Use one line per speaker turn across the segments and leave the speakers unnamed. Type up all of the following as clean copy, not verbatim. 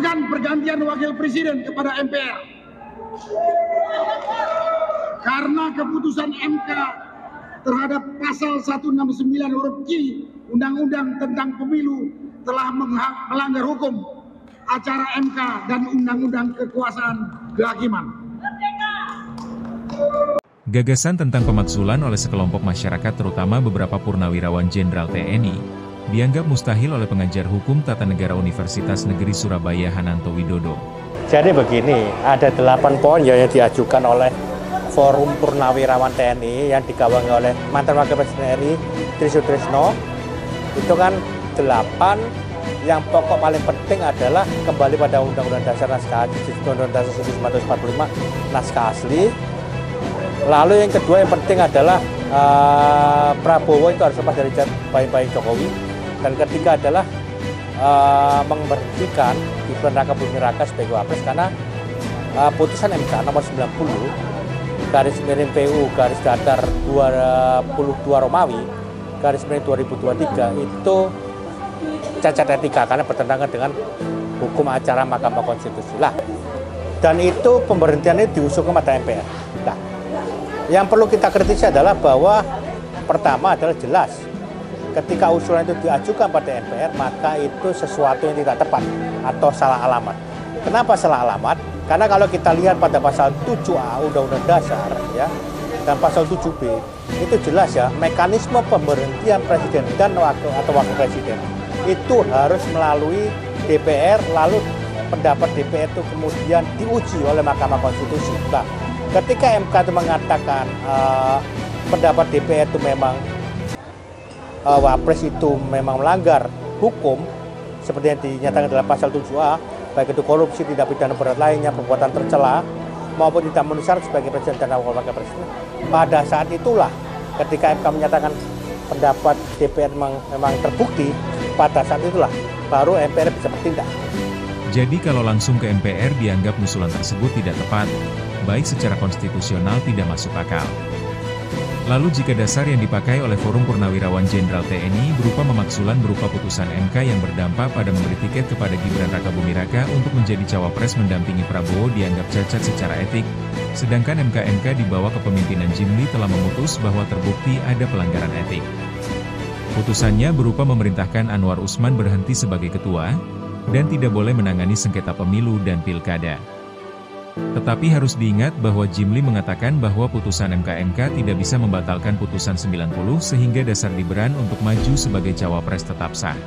Pergantian wakil presiden kepada MPR karena keputusan MK terhadap pasal 169 huruf Q Undang-Undang tentang Pemilu telah melanggar hukum acara MK dan Undang-Undang Kekuasaan Kehakiman.
Gagasan tentang pemakzulan oleh sekelompok masyarakat terutama beberapa purnawirawan Jenderal TNI dianggap mustahil oleh pengajar hukum tata negara Universitas Negeri Surabaya Hananto Widodo.
Jadi begini, ada 8 poin yang diajukan oleh Forum Purnawirawan TNI yang digawangi oleh mantan Wakil Presiden RI Tri Sutrisno. Itu kan 8 yang pokok paling penting adalah kembali pada Undang-Undang Dasar naskah Undang-Undang Dasar 1945 naskah asli. Lalu yang kedua yang penting adalah Prabowo itu harus lepas dari bayi-bayi Jokowi. Dan ketiga adalah memberhentikan Gibran Raka Buming Raka sebagai wapres karena putusan MK nomor 90 garis miring PU garis datar 22 Romawi garis miring 2023 itu cacat etika karena bertentangan dengan hukum acara Mahkamah Konstitusi. Lah, dan itu pemberhentiannya diusulkan pada MPR. Nah, yang perlu kita kritisi adalah bahwa pertama adalah jelas ketika usulan itu diajukan pada MPR, maka itu sesuatu yang tidak tepat atau salah alamat. Kenapa salah alamat? Karena kalau kita lihat pada pasal 7A Undang-Undang Dasar ya, dan pasal 7B, itu jelas ya, mekanisme pemberhentian presiden dan wakil presiden itu harus melalui DPR, lalu pendapat DPR itu kemudian diuji oleh Mahkamah Konstitusi. Nah, ketika MK itu mengatakan pendapat DPR itu memang wapres itu memang melanggar hukum seperti yang dinyatakan dalam pasal 7A, baik itu korupsi, tindak pidana berat lainnya, perbuatan tercela maupun tidak memenuhi syarat sebagai presiden dan wakil presiden. Pada saat itulah ketika MK menyatakan pendapat DPR memang terbukti, pada saat itulah baru MPR bisa bertindak.
Jadi kalau langsung ke MPR dianggap usulan tersebut tidak tepat, baik secara konstitusional tidak masuk akal. Lalu jika dasar yang dipakai oleh Forum Purnawirawan Jenderal TNI berupa pemakzulan berupa putusan MK yang berdampak pada memberi tiket kepada Gibran Raka Buming Raka untuk menjadi cawapres mendampingi Prabowo dianggap cacat secara etik, sedangkan MK di bawah kepemimpinan Jimli telah memutus bahwa terbukti ada pelanggaran etik. Putusannya berupa memerintahkan Anwar Usman berhenti sebagai ketua, dan tidak boleh menangani sengketa pemilu dan pilkada. Tetapi harus diingat bahwa Jimli mengatakan bahwa putusan MK tidak bisa membatalkan putusan 90 sehingga dasar Gibran untuk maju sebagai cawapres tetap sah.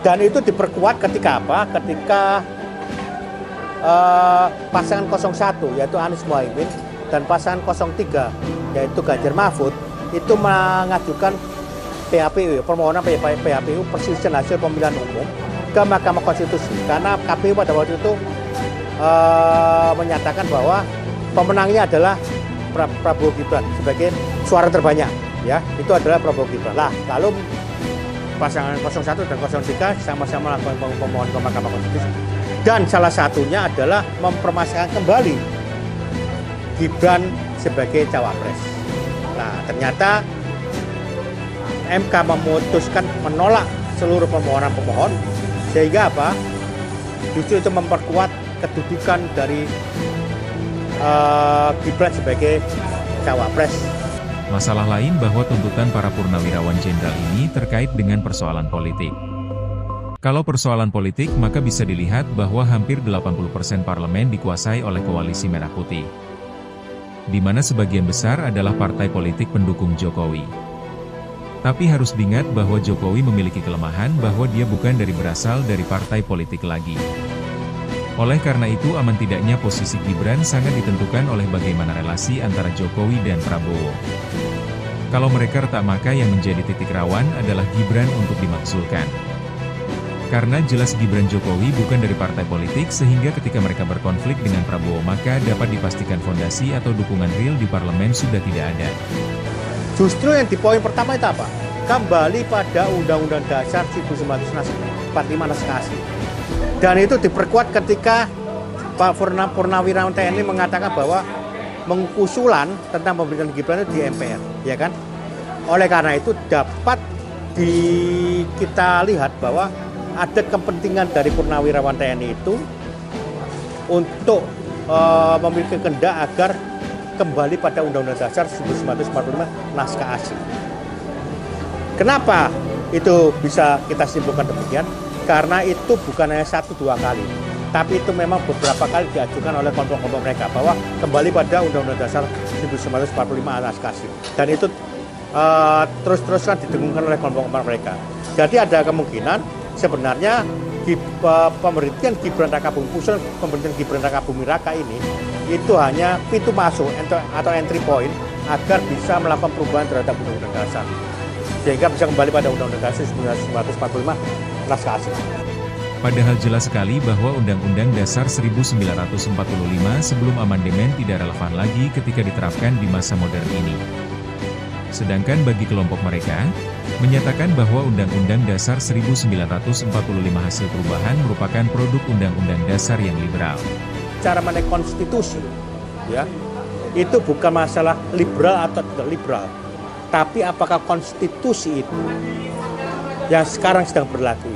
Dan itu diperkuat ketika apa? Ketika pasangan 01 yaitu Anies Mohaimin dan pasangan 03 yaitu Ganjar Mahfud itu mengajukan PHPU, permohonan PHPU perselisihan hasil pemilihan umum ke Mahkamah Konstitusi karena KPU pada waktu itu menyatakan bahwa pemenangnya adalah Prabowo Gibran sebagai suara terbanyak, ya itu adalah Prabowo Gibran. Lah, lalu pasangan 01 dan 03 sama-sama melakukan pemohon ke Mahkamah Konstitusi dan salah satunya adalah mempermasalahkan kembali Gibran sebagai cawapres. Nah, ternyata MK memutuskan menolak seluruh permohonan pemohon sehingga apa? Justru itu memperkuat kedudukan dari Gibran sebagai cawapres.
Masalah lain bahwa tuntutan para purnawirawan jenderal ini terkait dengan persoalan politik. Kalau persoalan politik maka bisa dilihat bahwa hampir 80% parlemen dikuasai oleh koalisi Merah Putih, di mana sebagian besar adalah partai politik pendukung Jokowi. Tapi harus diingat bahwa Jokowi memiliki kelemahan bahwa dia bukan berasal dari partai politik lagi. Oleh karena itu aman tidaknya posisi Gibran sangat ditentukan oleh bagaimana relasi antara Jokowi dan Prabowo. Kalau mereka retak maka yang menjadi titik rawan adalah Gibran untuk dimakzulkan. Karena jelas Gibran Jokowi bukan dari partai politik sehingga ketika mereka berkonflik dengan Prabowo maka dapat dipastikan fondasi atau dukungan real di parlemen sudah tidak ada.
Justru yang di poin pertama itu apa? Kembali pada Undang-Undang Dasar 1945 naskah asli. Dan itu diperkuat ketika Pak Purnawirawan TNI mengatakan bahwa mengusulan tentang pemberhentian Gibran itu di MPR, ya kan? Oleh karena itu dapat kita lihat bahwa ada kepentingan dari purnawirawan TNI itu untuk memiliki kehendak agar kembali pada Undang-Undang Dasar 1945 naskah asli. Kenapa itu bisa kita simpulkan demikian? Karena itu bukan hanya 1-2 kali, tapi itu memang beberapa kali diajukan oleh kelompok-kelompok mereka bahwa kembali pada Undang-Undang Dasar 1945 naskah asli. Dan itu terus-terusan didengungkan oleh kelompok-kelompok mereka. Jadi ada kemungkinan sebenarnya pemberhentian Gibran Rakabuming Putra, pemberhentian Gibran Rakabuming Raka ini itu hanya pintu masuk atau entry point agar bisa melakukan perubahan terhadap Undang-Undang Dasar sehingga bisa kembali pada Undang-Undang Dasar 1945 naskah asli.
Padahal jelas sekali bahwa Undang-Undang Dasar 1945 sebelum amandemen tidak relevan lagi ketika diterapkan di masa modern ini. Sedangkan bagi kelompok mereka, menyatakan bahwa Undang-Undang Dasar 1945 hasil perubahan merupakan produk Undang-Undang Dasar yang liberal.
Cara menaik konstitusi, ya, itu bukan masalah liberal atau tidak liberal, tapi apakah konstitusi itu yang sekarang sedang berlaku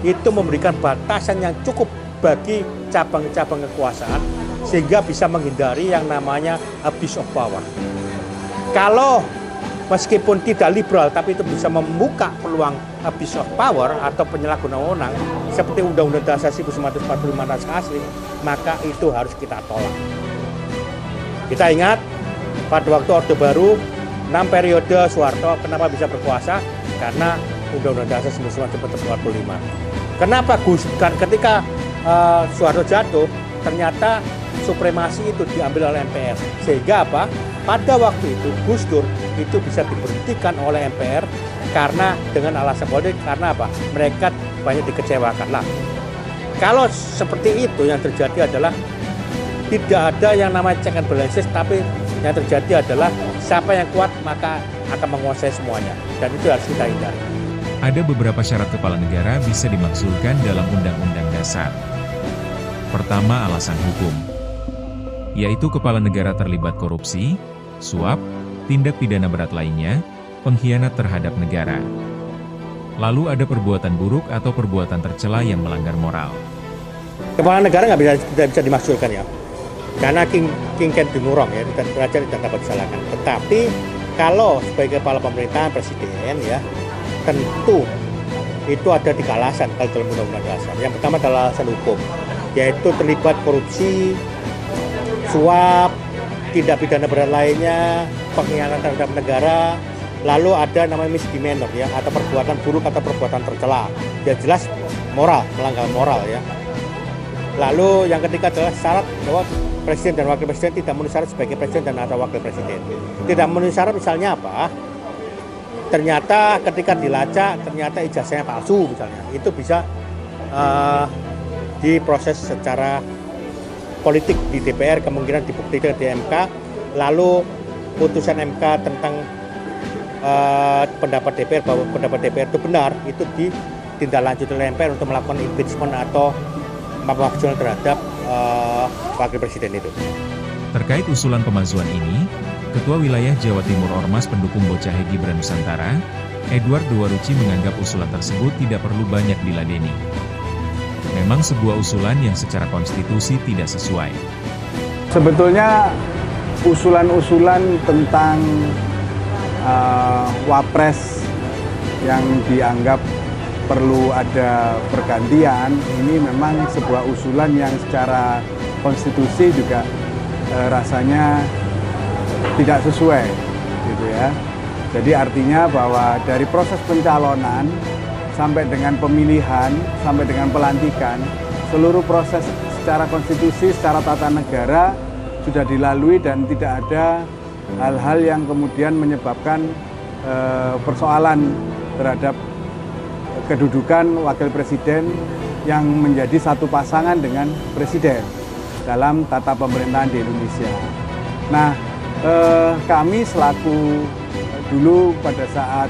itu memberikan batasan yang cukup bagi cabang-cabang kekuasaan sehingga bisa menghindari yang namanya abuse of power. Kalau meskipun tidak liberal, tapi itu bisa membuka peluang abuse of power atau penyalahgunaan wewenang seperti Undang-Undang Dasar 1945 naskah asli, maka itu harus kita tolak. Kita ingat pada waktu Orde Baru 6 periode Soeharto kenapa bisa berkuasa? Karena Undang-Undang Dasar 1945. Kenapa ketika Soeharto jatuh, ternyata supremasi itu diambil oleh MPR. Sehingga apa? Pada waktu itu Gus Dur itu bisa diberhentikan oleh MPR karena dengan alasan politik, karena apa? Mereka banyak dikecewakan lah. Kalau seperti itu yang terjadi adalah tidak ada yang namanya check and balances, tapi yang terjadi adalah siapa yang kuat maka akan menguasai semuanya, dan itu harus kita hindari.
Ada beberapa syarat kepala negara bisa dimaksudkan dalam Undang-Undang Dasar. Pertama, alasan hukum, yaitu kepala negara terlibat korupsi, suap, tindak pidana berat lainnya, pengkhianat terhadap negara. Lalu ada perbuatan buruk atau perbuatan tercela yang melanggar moral.
Kepala negara tidak bisa dimaksudkan ya, karena king can do no wrong ya, raja tidak dapat disalahkan. Tetapi kalau sebagai kepala pemerintahan presiden ya, tentu itu ada 3 alasan kalau dalam Undang-Undang Dasar. Yang pertama adalah alasan hukum, yaitu terlibat korupsi, suap, tindak pidana berat lainnya, pengkhianatan terhadap negara. Lalu ada namanya misdemeanor ya, atau perbuatan buruk atau perbuatan tercela. Ya jelas moral, melanggar moral ya. Lalu yang ketiga adalah syarat bahwa presiden dan wakil presiden tidak memenuhi syarat sebagai presiden dan atau wakil presiden. Tidak memenuhi syarat misalnya apa? Ternyata ketika dilacak ternyata ijazahnya palsu misalnya. Itu bisa diproses secara politik di DPR, kemungkinan dibuktikan di MK. Lalu putusan MK tentang pendapat DPR bahwa pendapat DPR itu benar, itu ditindaklanjuti oleh MPR untuk melakukan impeachment atau pemakzulan terhadap wakil presiden itu.
Terkait usulan pemalsuan ini, Ketua Wilayah Jawa Timur Ormas pendukung Bocahe Gibran Nusantara, Edward Duwaruci menganggap usulan tersebut tidak perlu banyak diladeni. Memang sebuah usulan yang secara konstitusi tidak sesuai.
Sebetulnya usulan-usulan tentang wapres yang dianggap perlu ada pergantian, ini memang sebuah usulan yang secara konstitusi juga rasanya tidak sesuai, gitu ya. Jadi artinya bahwa dari proses pencalonan sampai dengan pemilihan, sampai dengan pelantikan, seluruh proses secara konstitusi, secara tata negara sudah dilalui dan tidak ada hal-hal yang kemudian menyebabkan persoalan terhadap kedudukan wakil presiden yang menjadi satu pasangan dengan presiden dalam tata pemerintahan di Indonesia. Nah, kami selaku dulu pada saat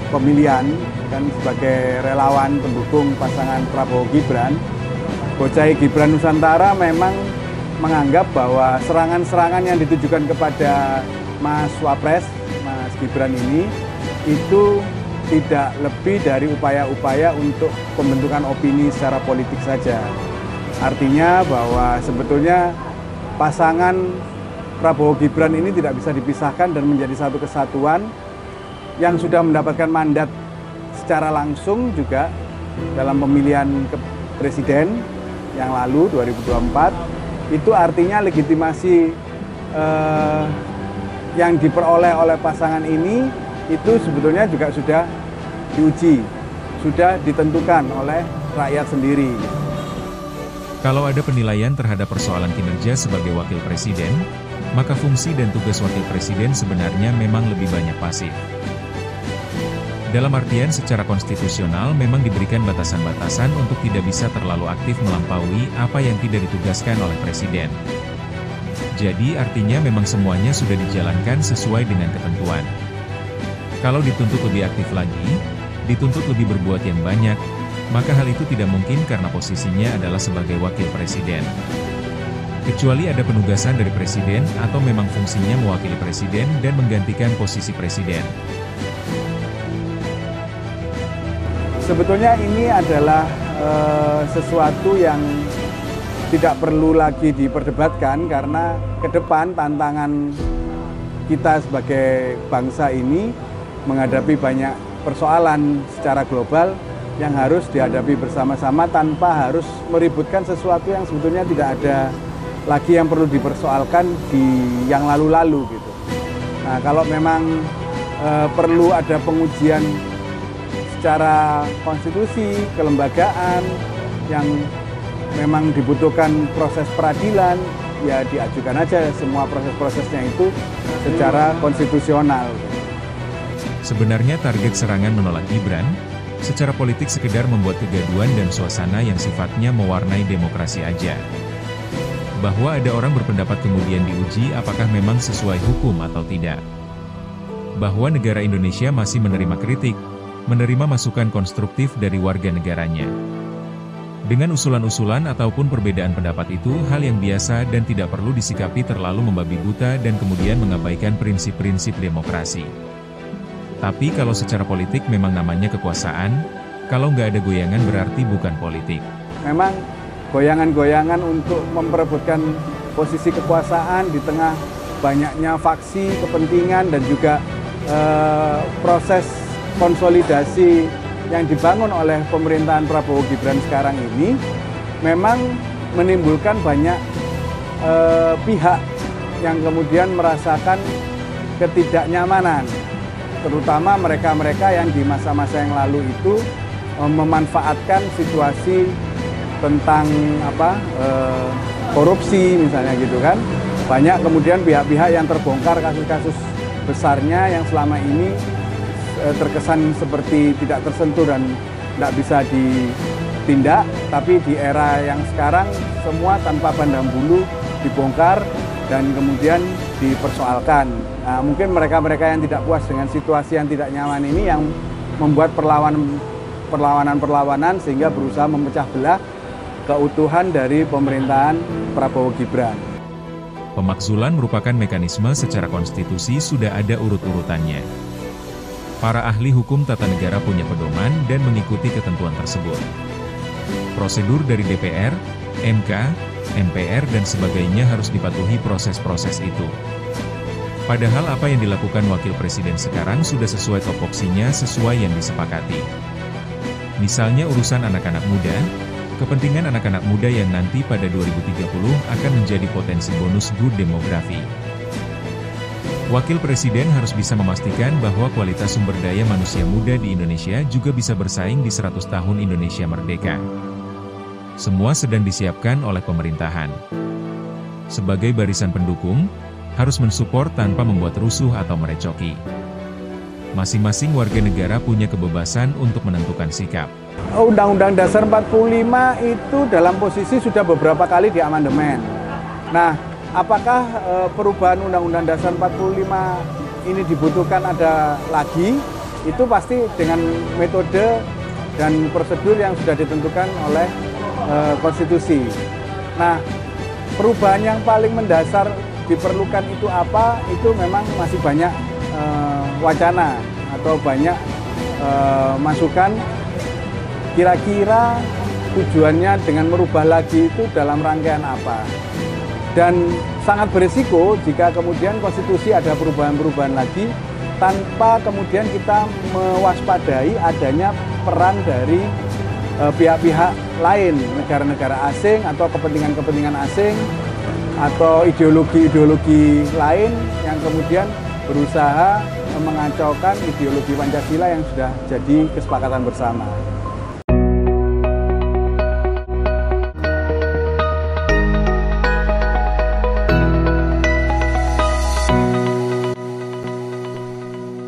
pemilihan kan sebagai relawan pendukung pasangan Prabowo Gibran, Bocahe Gibran Nusantara memang menganggap bahwa serangan-serangan yang ditujukan kepada Mas Wapres, Mas Gibran ini, itu tidak lebih dari upaya-upaya untuk pembentukan opini secara politik saja. Artinya bahwa sebetulnya pasangan Prabowo Gibran ini tidak bisa dipisahkan dan menjadi satu kesatuan yang sudah mendapatkan mandat secara langsung juga dalam pemilihan presiden yang lalu 2024. Itu artinya legitimasi yang diperoleh oleh pasangan ini itu sebetulnya juga sudah diuji, sudah ditentukan oleh rakyat sendiri.
Kalau ada penilaian terhadap persoalan kinerja sebagai wakil presiden, maka fungsi dan tugas wakil presiden sebenarnya memang lebih banyak pasif. Dalam artian secara konstitusional memang diberikan batasan-batasan untuk tidak bisa terlalu aktif melampaui apa yang tidak ditugaskan oleh presiden. Jadi artinya memang semuanya sudah dijalankan sesuai dengan ketentuan. Kalau dituntut lebih aktif lagi, dituntut lebih berbuat yang banyak, maka hal itu tidak mungkin karena posisinya adalah sebagai wakil presiden. Kecuali ada penugasan dari presiden atau memang fungsinya mewakili presiden dan menggantikan posisi presiden.
Sebetulnya ini adalah sesuatu yang tidak perlu lagi diperdebatkan karena ke depan tantangan kita sebagai bangsa ini menghadapi banyak persoalan secara global yang harus dihadapi bersama-sama tanpa harus meributkan sesuatu yang sebetulnya tidak ada lagi yang perlu dipersoalkan di yang lalu-lalu gitu. Nah, kalau memang perlu ada pengujian secara konstitusi, kelembagaan yang memang dibutuhkan proses peradilan, ya diajukan aja semua proses-prosesnya itu secara konstitusional.
Sebenarnya target serangan menolak Gibran, secara politik sekedar membuat kegaduhan dan suasana yang sifatnya mewarnai demokrasi aja. Bahwa ada orang berpendapat kemudian diuji apakah memang sesuai hukum atau tidak. Bahwa negara Indonesia masih menerima kritik, menerima masukan konstruktif dari warga negaranya. Dengan usulan-usulan ataupun perbedaan pendapat itu hal yang biasa dan tidak perlu disikapi terlalu membabi buta dan kemudian mengabaikan prinsip-prinsip demokrasi. Tapi kalau secara politik memang namanya kekuasaan, kalau nggak ada goyangan berarti bukan politik.
Memang goyangan-goyangan untuk memperebutkan posisi kekuasaan di tengah banyaknya faksi, kepentingan, dan juga proses konsolidasi yang dibangun oleh pemerintahan Prabowo Gibran sekarang ini memang menimbulkan banyak pihak yang kemudian merasakan ketidaknyamanan, terutama mereka-mereka yang di masa-masa yang lalu itu memanfaatkan situasi tentang korupsi misalnya gitu kan. Banyak kemudian pihak-pihak yang terbongkar kasus-kasus besarnya yang selama ini terkesan seperti tidak tersentuh dan tidak bisa ditindak, tapi di era yang sekarang semua tanpa pandang bulu dibongkar dan kemudian dipersoalkan. Nah, mungkin mereka-mereka yang tidak puas dengan situasi yang tidak nyaman ini yang membuat perlawanan-perlawanan sehingga berusaha memecah belah keutuhan dari pemerintahan Prabowo Gibran.
Pemakzulan merupakan mekanisme secara konstitusi sudah ada urut-urutannya. Para ahli hukum tata negara punya pedoman dan mengikuti ketentuan tersebut. Prosedur dari DPR, MK, MPR dan sebagainya harus dipatuhi proses-proses itu. Padahal apa yang dilakukan wakil presiden sekarang sudah sesuai topoksinya sesuai yang disepakati. Misalnya urusan anak-anak muda, kepentingan anak-anak muda yang nanti pada 2030 akan menjadi potensi bonus good demografi. Wakil presiden harus bisa memastikan bahwa kualitas sumber daya manusia muda di Indonesia juga bisa bersaing di 100 tahun Indonesia merdeka. Semua sedang disiapkan oleh pemerintahan. Sebagai barisan pendukung, harus mensupport tanpa membuat rusuh atau merecoki. Masing-masing warga negara punya kebebasan untuk menentukan sikap.
Undang-Undang Dasar 45 itu dalam posisi sudah beberapa kali diamandemen. Nah, apakah perubahan Undang-Undang Dasar 45 ini dibutuhkan ada lagi? Itu pasti dengan metode dan prosedur yang sudah ditentukan oleh konstitusi. Nah, perubahan yang paling mendasar diperlukan itu apa? Itu memang masih banyak wacana atau banyak masukan kira-kira tujuannya dengan merubah lagi itu dalam rangkaian apa. Dan sangat berisiko jika kemudian konstitusi ada perubahan-perubahan lagi tanpa kemudian kita mewaspadai adanya peran dari pihak-pihak lain, negara-negara asing atau kepentingan-kepentingan asing atau ideologi-ideologi lain yang kemudian berusaha mengacaukan ideologi Pancasila yang sudah jadi kesepakatan bersama.